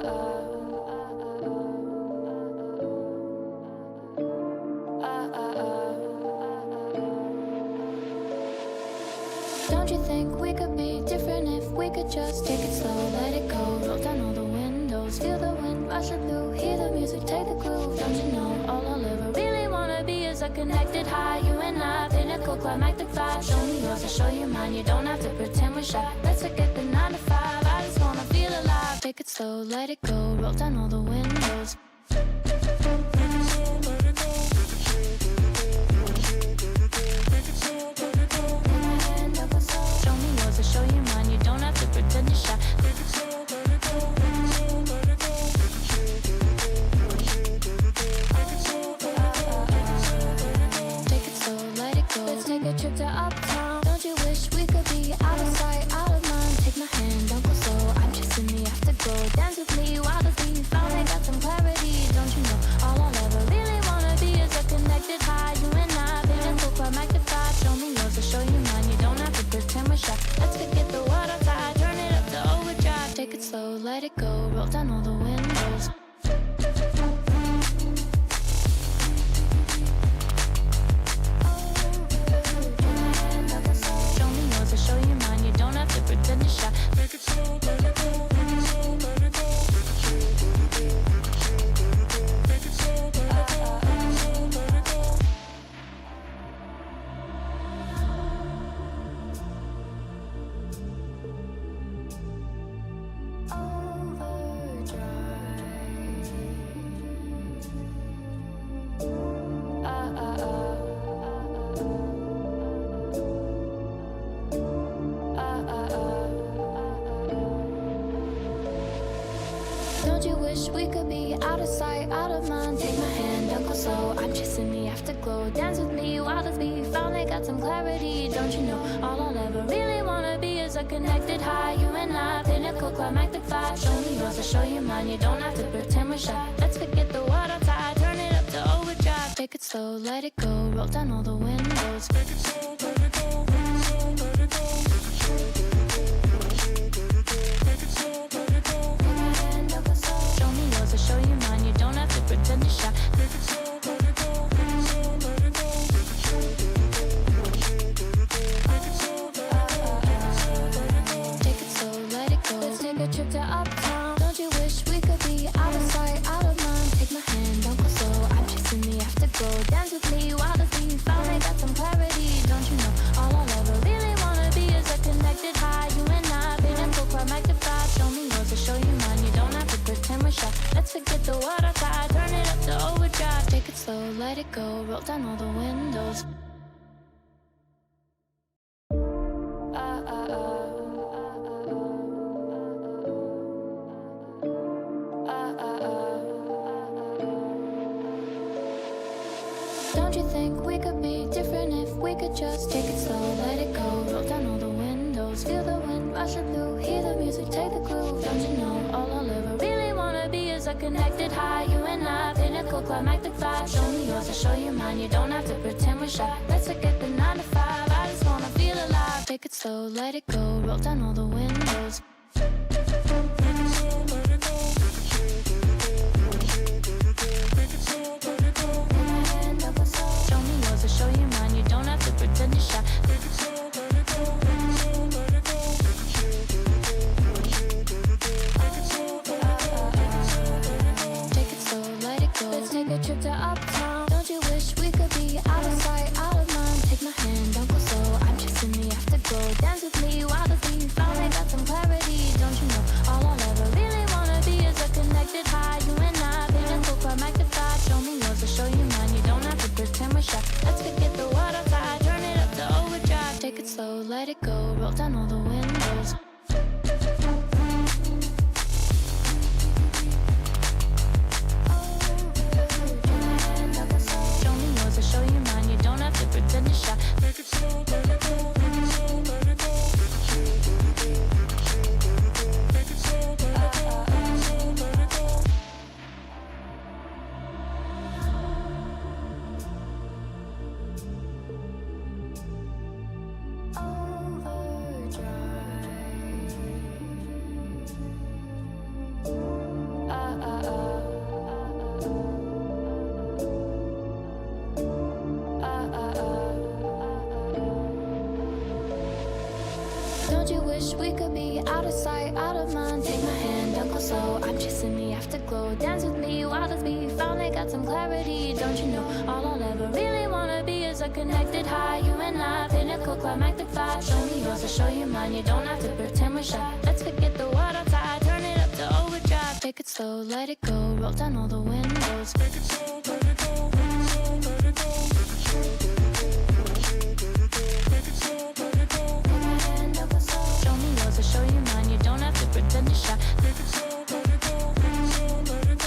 Don't you think we could be different if we could just take it slow, let it go, roll down all the windows, feel the wind rushing through, hear the music, take the groove. Don't you know all I'll ever really wanna be is a connected high, you and I, pinnacle, climactic vibe. Show me yours, I'll show you mine, you don't have to pretend we're shy. Let's forget the 9 to 5, I just wanna feel alive. Take it slow, let it go, roll down all the windows. Show me yours, I'll show you mine, you don't have to pretend you're shy. Take it slow, let it go, let it go. Let's take a trip to uptown. Don't you wish we could be out of sight, out of mind? Take my hand, don't go slow, I'm chasing the afterglow. Dance with me while the beat finally got some clarity. Don't you know all I'll ever really wanna be is a connected high, you and I, pinnacle, climactic vibe. Show me yours, I'll show you mine, you don't have to pretend we're shy. Let's forget the world outside, turn it up to overdrive. Take it slow, let it go, roll down all the windows. Show you mine, you don't have to pretend you're shy. Take it slow, let it go, take it slow, let it go. Take it slow, let it go, take it slow, let it go. Don't you wish we could be out of sight, out of mind? Take my hand, don't go slow, I'm chasing the afterglow. Dance with me while the beat finally got some clarity. Don't you know all I'll ever really wanna be is a connected high, you and I, pinnacle, climactic vibe. Show me yours, I'll show you mine, you don't have to pretend we're shy. Let's forget the world outside, turn it up to overdrive. Take it slow, let it go, roll down all the windows. Take it slow, let it go, take it slow, let it go. Take it slow, let it go. Show me yours, I'll show you mine, you don't have to pretend you're shy. Take it slow, let it go, take it slow, let it go. Take it slow, let it go. Let's take a trip to uptown. Don't you wish we could be out of sight, out of mind? Take my hand, don't go slow, I'm chasing the afterglow. Dance with me while the beat finally got some clarity. Don't you know all I'll ever really wanna be is a connected high, you and I, pinnacle, climactic vibe. Show me yours, I'll show you mine, you don't have to pretend we're shy. Let's forget the world outside, turn it up to overdrive. Take it slow, let it go, roll down all the windows. Don't you think we could be different if we could just take it slow, let it go, roll down all the windows, feel the wind rushing through, hear the music, take the groove. Don't you know all I'll ever really wanna be is a connected high, you and I, pinnacle, climactic vibe. Show me yours, I'll show you mine, you don't have to pretend we're shy. Let's forget the 9 to 5, I just wanna feel alive. Take it slow, let it go, roll down all the windows. Take it slow, let it go. Take it slow, let it go. Show me yours, I'll show you mine, you don't have to pretend you're shy. Take it slow, let it go, take it slow, let it go. Take it slow, let it go, take it slow, let it go. Let's take a trip to uptown. Don't you wish we could be out of sight, out of mind? Take my hand, don't go slow, I'm chasing the afterglow. Dance with me while the beat finally got some clarity. Don't you know all I'll ever really wanna be is a connected high, you and I, pinnacle, climactic vibe. Show me yours, I'll show you mine, you don't have to pretend we're shy. Let's forget the world outside, turn it up to overdrive. Take it slow, let it go, roll down all the windows. Show me yours, I'll show you mine, you don't have to pretend you're shy. Take it slow, let it go, take it slow, let it go. Take it slow, let it go, take it slow, let it go. Overdrive. out of sight, out of mind. Take my hand, don't go slow. I'm chasing the afterglow. Dance with me while the beat finally got some clarity. Don't you know all I'll ever really wanna be is a connected high. You and I, pinnacle, climactic vibe. Show me yours, I'll show you mine. You don't have to pretend we're shy. Let's forget the world outside, turn it up to overdrive. Take it slow, let it go, roll down all the windows. Take it slow, let it go, let it go, let it go. Take it slow, let it go. Put my hand up a slow. Show me yours, I'll show you mine. You don't have to pretend to shy. Take it slow, let it go, let it go, let it go.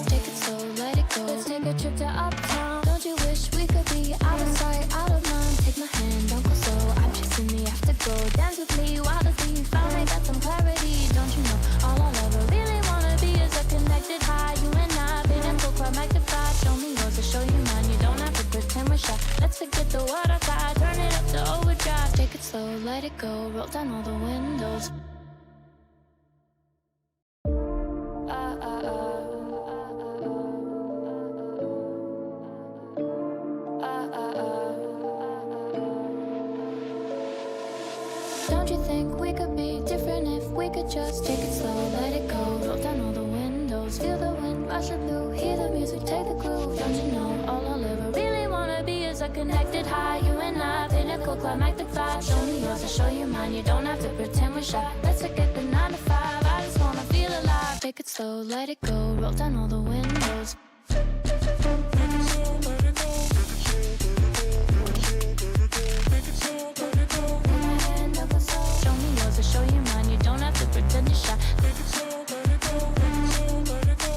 Take it slow, let it go. Let's take a trip to uptown. Don't you wish we could be out of sight, out of mind? Take my hand, don't go slow. I'm chasing the afterglow. Dance with me while the beat finally got some clarity. Don't you know all I'll ever really wanna be is a connected high. You and I, pinnacle, climactic vibe. Show me yours, I'll show you mine. You don't have to pretend we're shy. Let's forget the world outside, turn it up to overdrive. Take it slow, let it go, roll down all the windows. Don't you think we could be different if we could just take it slow, let it go, roll down all the windows. Feel the wind rushing through, hear the music, take the groove. Don't you know all I'll ever really wanna be is a connected high. You and I, pinnacle, climactic vibe. Show me yours, I'll show you mine. You don't have to pretend we're shy. Let's forget the 9 to 5, I just wanna feel alive. Take it slow, let it go, roll down all the windows. Take it slow, let it go. Take it slow, let it go. Put my hand up a slow. Show me yours, I'll show you mine. You don't have to pretend to shy. Take it slow, let it go. Take it slow, let it go.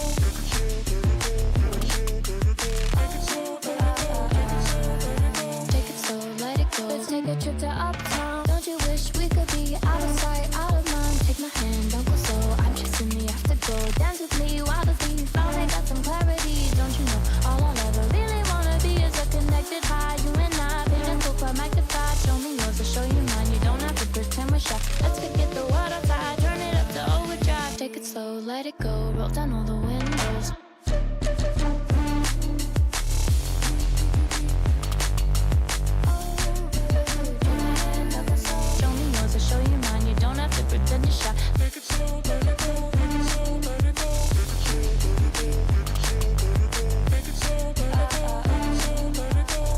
Take it slow, take it slow, let it go. Let's take a trip to uptown. Don't you wish we could be out of sight, out of mind? Take my hand, don't go slow. I'm chasing the afterglow. Dance with me while the beat finally got some clarity. Don't you know all I'll ever really wanna be is a connected high. You and I, pinnacle, climactic vibe. Show me yours, I'll show you mine. You don't have to pretend we're shy. Let's forget the world outside, turn it up to overdrive. Take it slow, let it go, roll down all the windows. Show me yours, I'll show you mine. You don't have to pretend to shy. Take it slow, let it go. Take it slow, let it go. Take it slow, let it go. Let it go.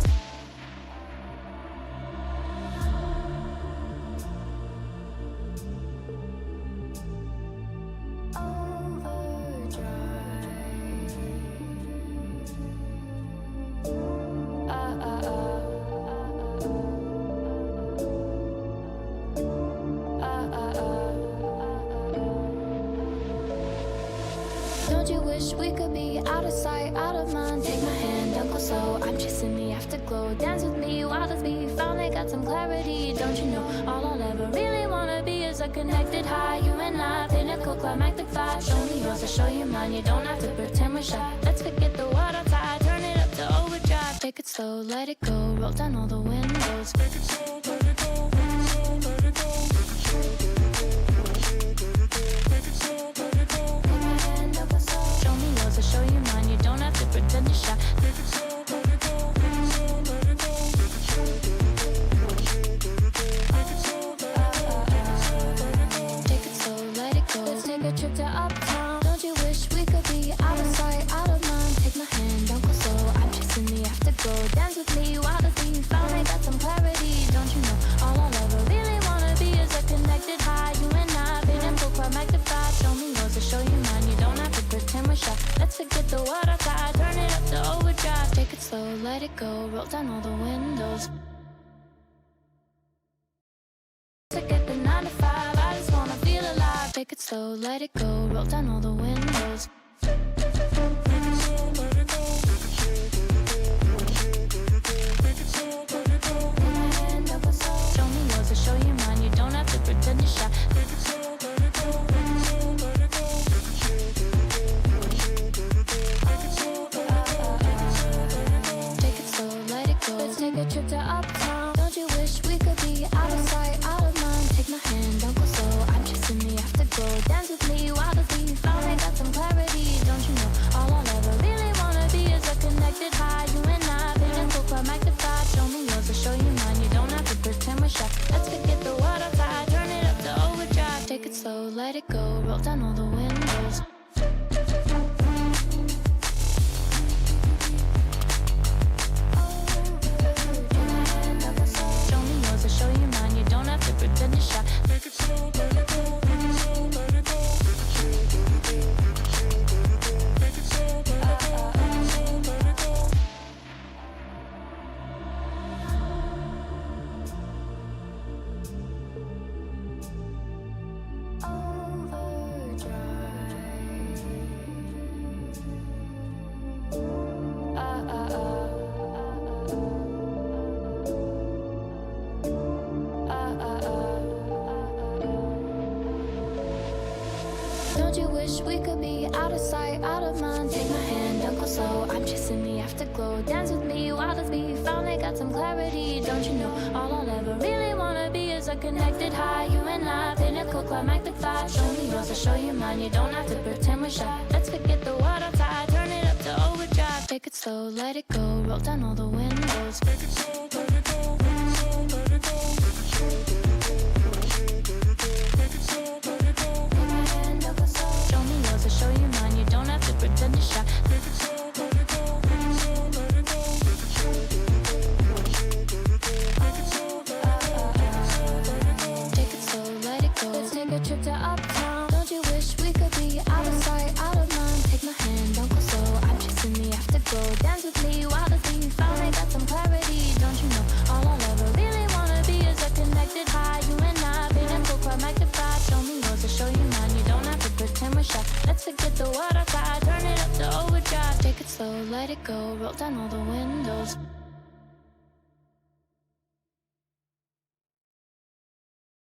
Don't you wish we could be out of sight, out of mind? Take my hand, don't go slow. I'm chasing the afterglow. Dance with me while the beat finally got some clarity. Don't you know all I'll ever really wanna be is a connected high. You and I, pinnacle, climactic vibe. Show me yours, I'll show you mine. You don't have to pretend we're shy. Let's forget the world outside, turn it up to overdrive. Take it slow, let it go, roll down all the windows. Take it slow, let it go, take it slow, let it go. Take it slow, let it go. Put my hand up a slow. Show me yours, I'll show you mine. You don't have to pretend to shy. Take it slow, let it go. Take it slow, let it go. Take it slow, take it slow, let it go. Let's take a trip to uptown. Don't you wish we could be out of sight, out of mind? Take my hand, don't go slow. I'm chasing the afterglow. Dance with me while the beat finally got some clarity. Don't you know all I'll ever really wanna be is a connected high. You and I, pinnacle, climactic vibe. Show me yours, I'll show you mine. You don't have to pretend we're shy. Let's forget the world outside, turn it up to overdrive. Take it slow, let it go, roll down all the windows. Forget the 9 to 5, I just wanna feel alive. Take it slow, let it go, roll down all the windows. Take it slow, let it go. Take it slow, let it go. Put my hand up a slow. Show me yours, I'll show you mine. You don't have to pretend to shy. Take it slow, let it go. Take it slow, let it go. Take it slow, let it go. Take it slow, let it go. Let's take a trip to uptown. Don't you wish we could be out of sight, out of mind? Take my hand, don't go slow. I'm chasing the afterglow. Dance with me while the beat finally got some clarity. Don't you know all I'll ever really wanna be is a connected high. You and I, pinnacle, climactic vibe. Show me yours, let it go, roll down all the windows. Show me yours, I'll show you mine. You don't have to pretend you're shy. Take it slow, let it go. Take it slow, let it go. Take it slow, let it go. Take it slow, let it go. Take it slow, let it go. Don't you wish we could be out of sight, out of mind? Take my hand, don't go slow. I'm chasing the afterglow. Dance with me, wild as me. Finally got some clarity. Don't you know all I'll ever really wanna be is a connected high. You and I, pinnacle, climactic vibe. Show me yours, I'll show you mine. You don't have to pretend we're shy. Let's forget the world outside. Turn it up to overdrive. Take it slow, let it go. Roll down all the windows. Take it slow, let it go. Take it slow, let it go. Take it slow, let it go. Take my hand, don't go slow. Show me yours, I'll show you mine. You don't have to pretend you're shy. Take it slow, let it go. Take it slow, let it go. Take it slow, take it slow, let it go. Let's take a trip to uptown. Don't you wish we could be out of sight, out of mind? Take my hand, don't go slow. I'm chasing the afterglow. Dance with me, wild as me. Finally got some clarity. Don't you know all I'll ever really wanna be is a connected high. You and I, pinnacle, climactic vibe. Show me yours, I'll show you mine. You don't have to pretend we're shy. Let's forget the world outside. Turn it up to overdrive. Take it slow, let it go. Roll down all the windows.